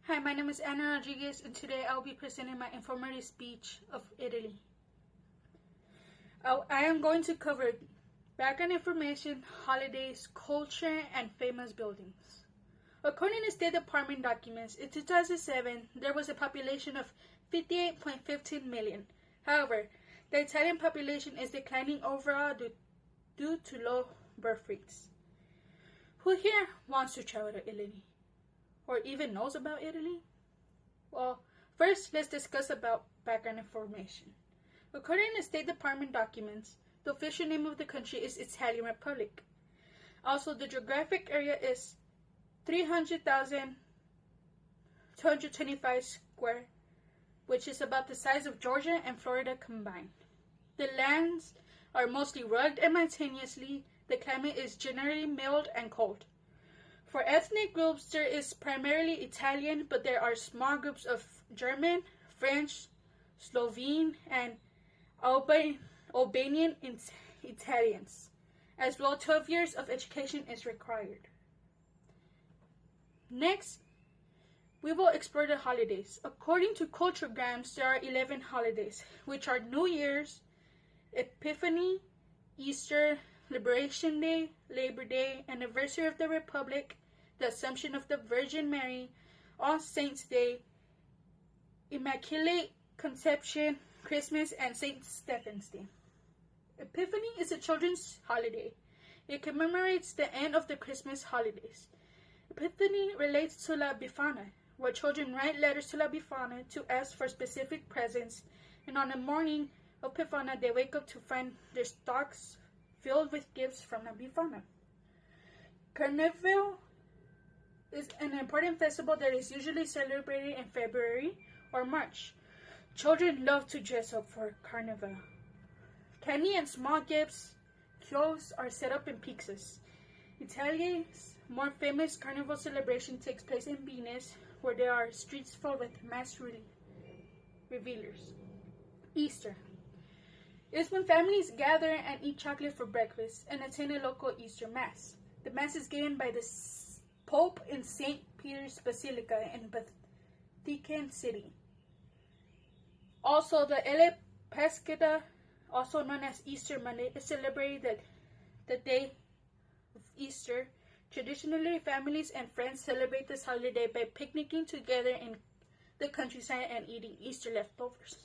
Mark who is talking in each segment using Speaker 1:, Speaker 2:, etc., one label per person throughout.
Speaker 1: Hi, my name is Anna Rodriguez, and today I'll be presenting my informative speech of Italy. I am going to cover background information, holidays, culture, and famous buildings. According to State Department documents, in 2007, there was a population of 58.15 million. However, the Italian population is declining overall due to low birth rates. Who here wants to travel to Italy? Or even knows about Italy? Well, first let's discuss about background information. According to State Department documents, the official name of the country is Italian Republic. Also, the geographic area is 300,225 square, which is about the size of Georgia and Florida combined. The lands are mostly rugged and mountainously. The climate is generally mild and cold. For ethnic groups, there is primarily Italian, but there are small groups of German, French, Slovene, and Albanian Italians. As well, 12 years of education is required. Next, we will explore the holidays. According to Culturegrams, there are 11 holidays, which are New Year's, Epiphany, Easter, Liberation Day, Labor Day, Anniversary of the Republic, the Assumption of the Virgin Mary, All Saints Day, Immaculate Conception, Christmas, and St. Stephen's Day. Epiphany is a children's holiday. It commemorates the end of the Christmas holidays. Epiphany relates to La Befana, where children write letters to La Befana to ask for specific presents, and on the morning of Befana, they wake up to find their stocks filled with gifts from La Befana. Carnival is an important festival that is usually celebrated in February or March. Children love to dress up for Carnival. Candy and small gifts, clothes are set up in pizzas. Italy's more famous Carnival celebration takes place in Venice, where there are streets filled with mass revelers. Easter is when families gather and eat chocolate for breakfast and attend a local Easter Mass. The Mass is given by the Pope in St. Peter's Basilica in Vatican City. Also, the Ele Pasquetta, also known as Easter Monday, is celebrated the day of Easter. Traditionally, families and friends celebrate this holiday by picnicking together in the countryside and eating Easter leftovers.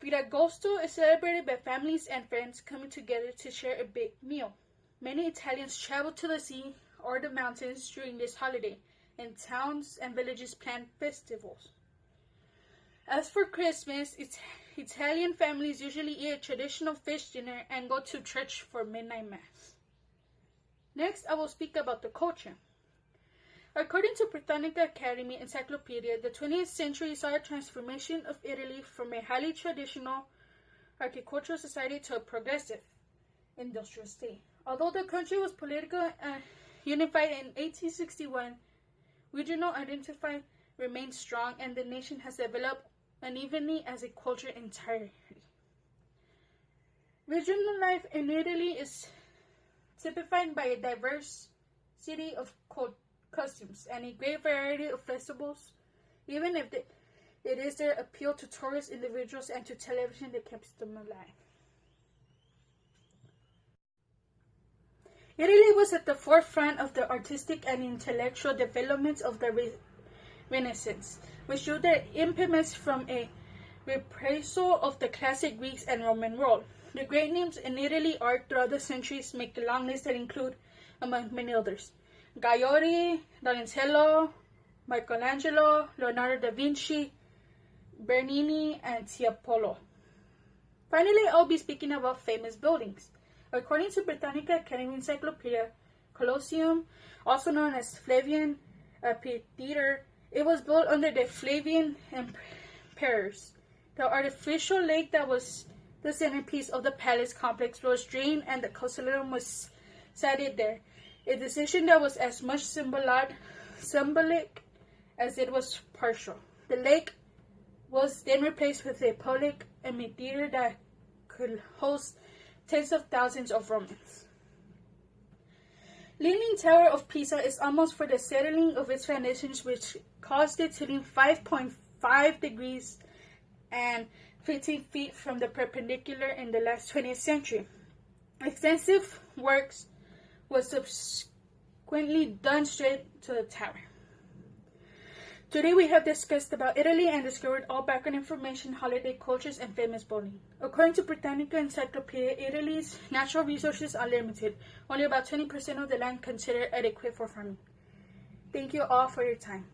Speaker 1: Ferragosto is celebrated by families and friends coming together to share a big meal. Many Italians travel to the sea or the mountains during this holiday, and towns and villages plan festivals. As for Christmas, Italian families usually eat a traditional fish dinner and go to church for midnight mass. Next, I will speak about the culture. According to Britannica Academy Encyclopedia, the 20th century saw a transformation of Italy from a highly traditional agricultural society to a progressive industrial state. Although the country was politically unified in 1861, regional identity remains strong and the nation has developed unevenly as a culture entirely. Regional life in Italy is typified by a diversity of customs and a great variety of festivals, even if it is their appeal to tourist individuals and to television that keeps them alive. Italy was at the forefront of the artistic and intellectual developments of the Renaissance, which drew their impetus from a reprisal of the classic Greek and Roman world. The great names in Italy art throughout the centuries make the long list that include, among many others, Gaioli, Donatello, Michelangelo, Leonardo da Vinci, Bernini, and Tiepolo. Finally, I'll be speaking about famous buildings. According to Britannica Academy Encyclopedia, Colosseum, also known as Flavian Amphitheater, it was built under the Flavian emperors. The artificial lake that was the centerpiece of the palace complex was drained and the Colosseum was sited there, a decision that was as much symbolic as it was partial. The lake was then replaced with a public amphitheater that could host tens of thousands of Romans. Leaning Tower of Pisa is almost for the settling of its foundations, which caused it to lean 5.5 degrees and 15 feet from the perpendicular in the last 20th century. Extensive works was subsequently done straight to the tower. Today we have discussed about Italy and discovered all background information, holiday cultures, and famous bowling. According to Britannica Encyclopedia, Italy's natural resources are limited. Only about 20% of the land considered adequate for farming. Thank you all for your time.